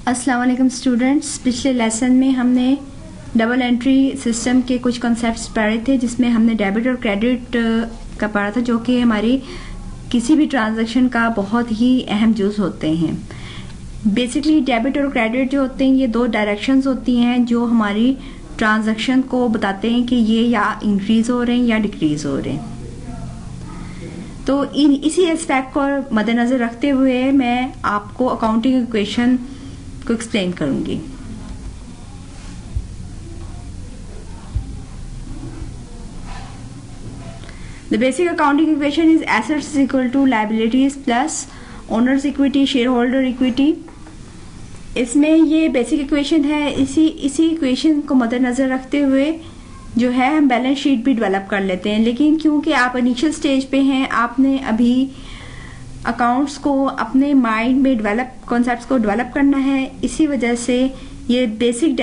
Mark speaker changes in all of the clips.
Speaker 1: अस्सलाम वालेकुम स्टूडेंट्स। पिछले लेसन में हमने डबल एंट्री सिस्टम के कुछ कॉन्सेप्ट्स पढ़े थे, जिसमें हमने डेबिट और क्रेडिट का पढ़ा था, जो कि हमारी किसी भी ट्रांजैक्शन का बहुत ही अहम जुज़ होते हैं। बेसिकली डेबिट और क्रेडिट जो होते हैं, ये दो डायरेक्शंस होती हैं जो हमारी ट्रांजैक्शन को बताते हैं कि ये या इंक्रीज हो रहे हैं या डिक्रीज हो रहे हैं। तो इसी एस्पेक्ट को मद्देनजर रखते हुए मैं आपको अकाउंटिंग इक्वेशन को एक्सप्लेन करूंगी। The basic accounting equation is assets is equal to liabilities plus owners equity shareholder equity। इसमें ये बेसिक इक्वेशन है। इसी इक्वेशन को मद्देनजर रखते हुए जो है हम बैलेंस शीट भी डेवलप कर लेते हैं। लेकिन क्योंकि आप इनिशियल स्टेज पे हैं, आपने अभी अकाउंट्स को अपने माइंड में कॉन्सेप्ट्स को डेवलप करना है, इसी वजह से ये बेसिक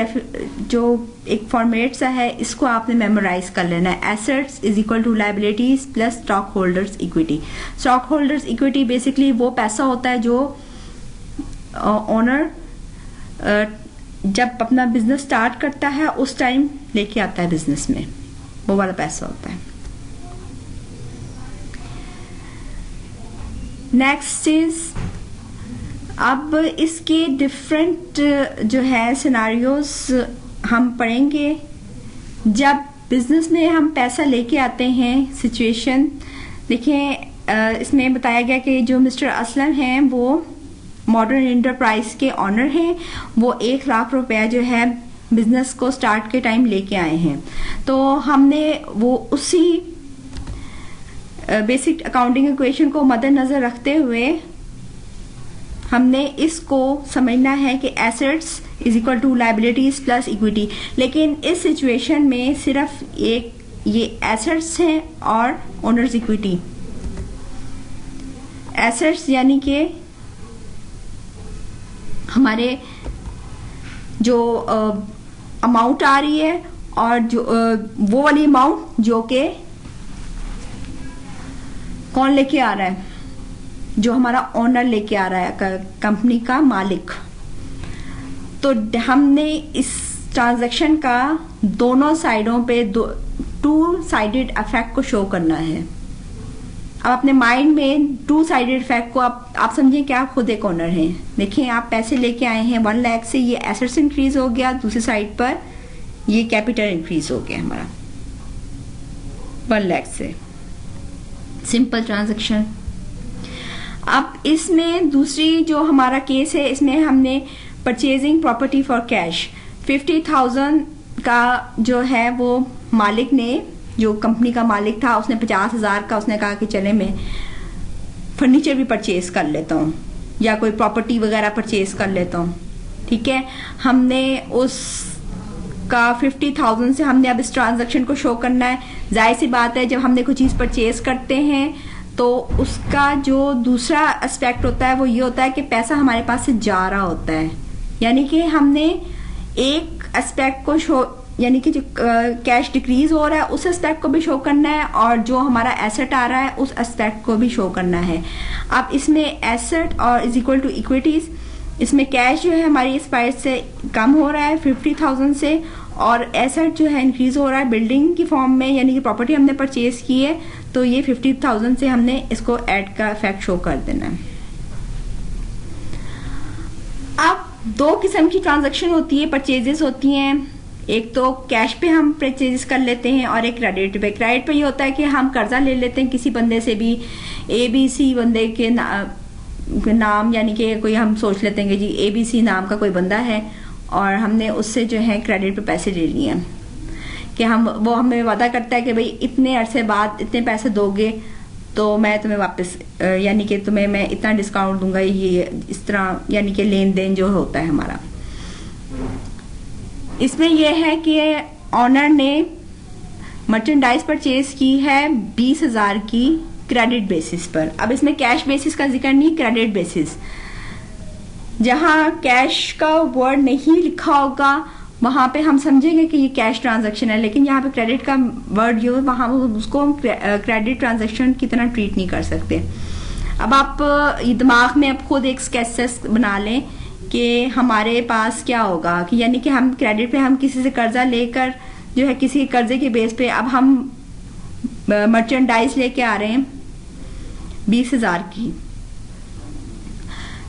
Speaker 1: जो एक फॉर्मेट सा है, इसको आपने मेमोराइज कर लेना है। Assets is equal to liabilities plus stock holders equity. Stock holders equity basically वो पैसा होता है जो ओनर जब अपना बिजनेस स्टार्ट करता है उस टाइम लेके आता है बिजनेस में, वो वाला पैसा होता है। नेक्स्ट इज, अब इसके डिफरेंट जो है सिनारियोज हम पढ़ेंगे। जब बिजनेस में हम पैसा लेके आते हैं सिचुएशन, देखिए इसमें बताया गया कि जो मिस्टर असलम हैं वो मॉडर्न एंटरप्राइज के ऑनर हैं। वो 1 लाख रुपया जो है बिजनेस को स्टार्ट के टाइम लेके आए हैं। तो हमने वो उसी बेसिक अकाउंटिंग इक्वेशन को मद्देनजर रखते हुए हमने इसको समझना है कि assets is equal to liabilities plus equity. लेकिन इस सिचुएशन में सिर्फ एक ये एसेट्स हैं और ओनर्स इक्विटी। एसेट्स यानी कि हमारे जो अमाउंट आ रही है और जो वो वाली अमाउंट जो कि कौन लेके आ रहा है, जो हमारा ओनर लेके आ रहा है, कंपनी का मालिक। तो हमने इस ट्रांजैक्शन का दोनों साइडों पे 2 साइडेड इफेक्ट को शो करना है। अब अपने माइंड में 2 साइडेड इफेक्ट को आप समझें कि आप खुद एक ओनर हैं। देखिए, आप पैसे लेके आए हैं 1 लाख से, ये एसेट्स इंक्रीज हो गया, दूसरी साइड पर ये कैपिटल इंक्रीज हो गया हमारा 1 लाख से। Simple transaction. अब इसमें दूसरी जो हमारा केस है, इसमें हमने परचेजिंग प्रॉपर्टी फॉर कैश 50,000 का जो है वो मालिक ने, जो कंपनी का मालिक था, उसने 50,000 का उसने कहा कि चले मैं फर्नीचर भी परचेज कर लेता हूँ या कोई प्रॉपर्टी वगैरह परचेज कर लेता हूँ। ठीक है, हमने उस का 50,000 से हमने अब इस ट्रांजैक्शन को शो करना है। जाहिर सी बात है, जब हमने कोई चीज परचेज करते हैं तो उसका जो दूसरा एस्पेक्ट होता है वो ये होता है कि पैसा हमारे पास से जा रहा होता है। यानी कि हमने एक एस्पेक्ट को शो, यानी कि जो कैश डिक्रीज हो रहा है उस एस्पेक्ट को भी शो करना है, और जो हमारा एसेट आ रहा है उस एस्पेक्ट को भी शो करना है। अब इसमें एसेट और इज इक्वल टू इक्विटीज, इसमें कैश जो है हमारी इस साइड से कम हो रहा है 50,000 से, और एसेट जो है इंक्रीज हो रहा है बिल्डिंग की फॉर्म में, यानी कि प्रॉपर्टी हमने परचेज की है, तो ये 50,000 से हमने इसको ऐड का इफेक्ट शो कर देना है। अब 2 किस्म की ट्रांजैक्शन होती है, परचेजेस होती हैं। एक तो कैश पे हम परचेज कर लेते हैं और एक क्रेडिट पे। क्रेडिट पे ये होता है कि हम कर्जा ले लेते हैं किसी बंदे से भी, ABC बंदे के नाम, यानी कि कोई हम सोच लेते हैं कि जी ABC नाम का कोई बंदा है और हमने उससे जो है क्रेडिट पे पैसे ले लिए कि वो हमें वादा करता है कि भाई इतने अरसे बाद इतने पैसे दोगे तो मैं तुम्हें वापस, यानी कि तुम्हें मैं इतना डिस्काउंट दूंगा, ये इस तरह, यानी कि लेन देन जो होता है हमारा। इसमें यह है कि ऑनर ने मर्चेंडाइज परचेज की है 20,000 की क्रेडिट बेसिस पर। अब इसमें कैश बेसिस का जिक्र नहीं, क्रेडिट बेसिस। जहां कैश का वर्ड नहीं लिखा होगा वहां पे हम समझेंगे कि ये कैश ट्रांजैक्शन है, लेकिन यहाँ पे क्रेडिट का वर्ड यूज, वहां उसको हम क्रेडिट ट्रांजैक्शन की तरह ट्रीट नहीं कर सकते। अब आप दिमाग में अब खुद एक स्केच बना लें कि हमारे पास क्या होगा कि यानी कि हम क्रेडिट पे हम किसी से कर्जा लेकर जो है किसी कर्जे के बेस पे अब हम मर्चेंडाइज लेके आ रहे हैं 20,000 की,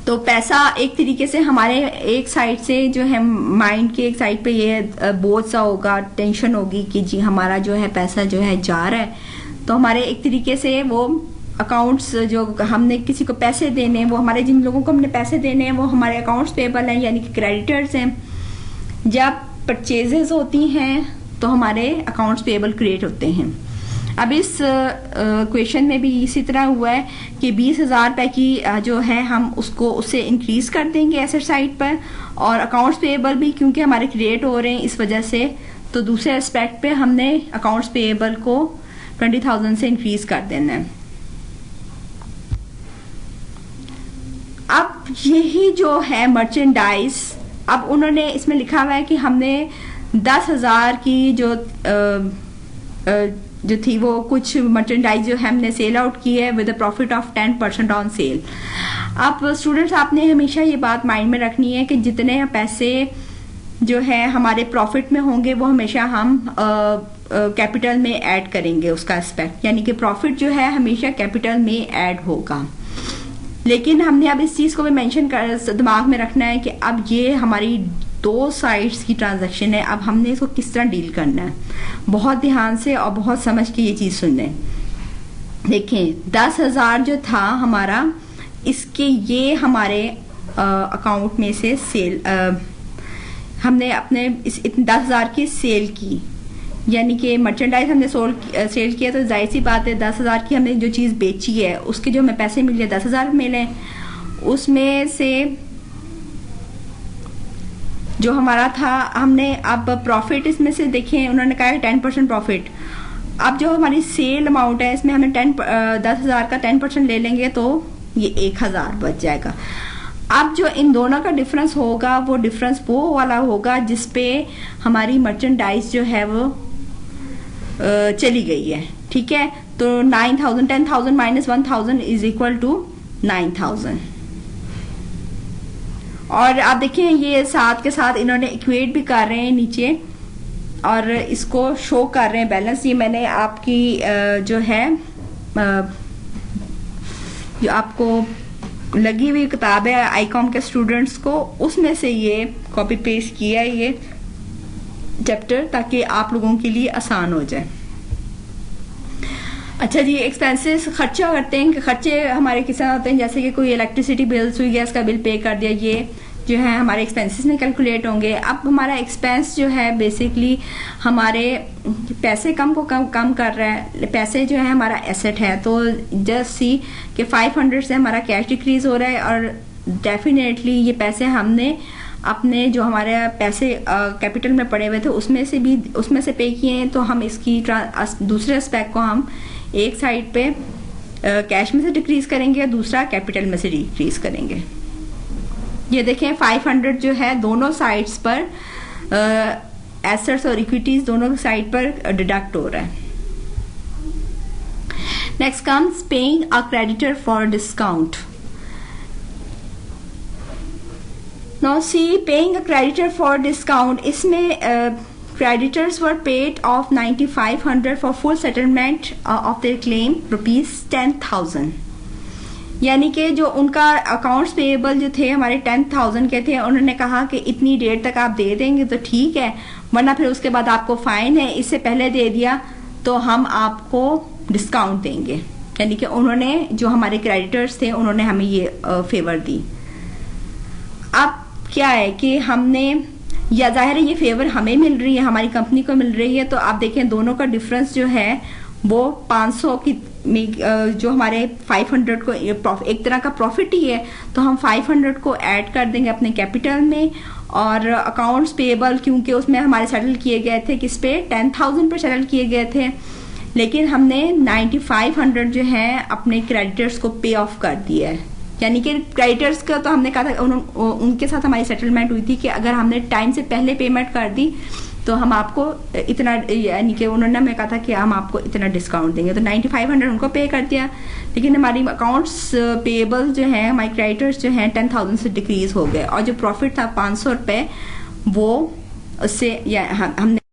Speaker 1: तो पैसा एक तरीके से हमारे एक साइड से जो है माइंड के एक साइड पे ये बोझ सा होगा, टेंशन होगी कि जी हमारा जो है पैसा जो है जा रहा है। तो हमारे एक तरीके से वो अकाउंट्स जो हमने किसी को पैसे देने हैं, वो हमारे जिन लोगों को हमने पैसे देने हैं वो हमारे अकाउंट्स पेबल हैं यानी कि क्रेडिटर्स हैं। जब परचेजेस होती हैं तो हमारे अकाउंट्स पेबल क्रिएट होते हैं। अब इस क्वेश्चन में भी इसी तरह हुआ है कि 20,000 रुपए की जो है हम उसको उससे इंक्रीज कर देंगे एसेट साइड पर, और अकाउंट्स पेएबल भी क्योंकि हमारे क्रिएट हो रहे हैं इस वजह से, तो दूसरे एस्पेक्ट पे हमने अकाउंट्स पेएबल को 20,000 से इंक्रीज कर देना है। अब यही जो है मर्चेंडाइज, अब उन्होंने इसमें लिखा हुआ है कि हमने 10,000 की जो थी वो कुछ मर्चेंडाइज जो हमने सेल आउट की है with a profit of 10% on sale. अब स्टूडेंट्स आपने हमेशा ये बात माइंड में रखनी है कि जितने पैसे जो है हमारे प्रॉफिट में होंगे वो हमेशा हम कैपिटल में ऐड करेंगे उसका एस्पेक्ट, यानी कि प्रॉफिट जो है हमेशा कैपिटल में ऐड होगा। लेकिन हमने अब इस चीज को भी मेंशन कर दिमाग में रखना है कि अब ये हमारी दो साइड्स की ट्रांजैक्शन है, अब हमने इसको किस तरह डील करना है। बहुत ध्यान से और बहुत समझ के ये चीज सुन लें। देखें 10,000 जो था हमारा, इसके ये हमारे अकाउंट में से सेल हमने अपने इस 10,000 की सेल की, यानी कि मर्चेंडाइज हमने सेल किया, तो जाहिर सी बात है 10,000 की हमने जो चीज बेची है उसके जो हमें पैसे मिले 10,000 मिले, उसमें से जो हमारा था हमने अब प्रॉफिट इसमें से देखें उन्होंने कहा है 10% प्रॉफिट। अब जो हमारी सेल अमाउंट है इसमें हमें 10,000 का 10% ले लेंगे तो ये 1,000 बच जाएगा। अब जो इन दोनों का डिफरेंस होगा वो डिफरेंस वो वाला होगा जिसपे हमारी मर्चेंडाइज जो है वो चली गई है, ठीक है। तो 9,000 10,000 माइनस 1,000 इज इक्वल टू 9,000। और आप देखिए ये साथ के साथ इन्होंने इक्वेट भी कर रहे हैं नीचे और इसको शो कर रहे हैं बैलेंस। ये मैंने आपकी जो है जो आपको लगी हुई किताब है आईकॉम के स्टूडेंट्स को, उसमें से ये कॉपी पेस्ट किया है ये चैप्टर, ताकि आप लोगों के लिए आसान हो जाए। अच्छा जी, एक्सपेंसेस खर्चा करते हैं कि खर्चे हमारे किस तरह होते हैं, जैसे कि कोई इलेक्ट्रिसिटी बिल, सुई गैस का बिल पे कर दिया, ये जो है हमारे एक्सपेंसेस में कैलकुलेट होंगे। अब हमारा एक्सपेंस जो है बेसिकली हमारे पैसे कम को कम कर रहा है, पैसे जो है हमारा एसेट है, तो जस्ट सी कि 500 से हमारा कैश डिक्रीज हो रहा है और डेफिनेटली ये पैसे हमने अपने जो हमारे पैसे कैपिटल में पड़े हुए थे उसमें से पे किए हैं, तो हम इसकी दूसरे एस्पेक्ट को हम एक साइड पे कैश में से डिक्रीज करेंगे, दूसरा कैपिटल में से डिक्रीज करेंगे। ये देखें 500 जो है दोनों साइड्स पर एसेट्स और इक्विटीज दोनों साइड पर डिडक्ट हो रहा है। Next comes paying a creditor for discount. Now see paying a creditor for discount, इसमें creditors were paid of 9,500 for full settlement of their claim ₹10,000, यानी कि जो उनका अकाउंट्स पेएबल जो थे हमारे 10,000 के थे, उन्होंने कहा कि इतनी डेट तक आप दे देंगे तो ठीक है, वरना फिर उसके बाद आपको फाइन है, इससे पहले दे दिया तो हम आपको डिस्काउंट देंगे। यानी कि उन्होंने जो हमारे क्रेडिटर्स थे उन्होंने हमें ये फेवर दी। अब क्या है कि हमने, या जाहिर है ये फेवर हमें मिल रही है, हमारी कंपनी को मिल रही है, तो आप देखें दोनों का डिफरेंस जो है वो 500 की जो हमारे 500 को एक तरह का प्रॉफिट ही है, तो हम 500 को ऐड कर देंगे अपने कैपिटल में, और अकाउंट्स पेएबल क्योंकि उसमें हमारे सेटल किए गए थे किस पे 10,000 पे सेटल किए गए थे, लेकिन हमने 9,500 जो है अपने क्रेडिटर्स को पे ऑफ कर दिया है। यानी कि क्रेडिटर्स का तो हमने कहा था उनके साथ हमारी सेटलमेंट हुई थी कि अगर हमने टाइम से पहले पेमेंट कर दी तो हम आपको इतना, यानी कि उन्होंने हमें कहा था कि हम आपको इतना डिस्काउंट देंगे, तो 9500 उनको पे कर दिया। लेकिन हमारी अकाउंट्स पेबल जो है, हमारे क्रेडिटर्स जो हैं 10,000 से डिक्रीज हो गए, और जो प्रॉफिट था 500 रुपये वो उससे हमने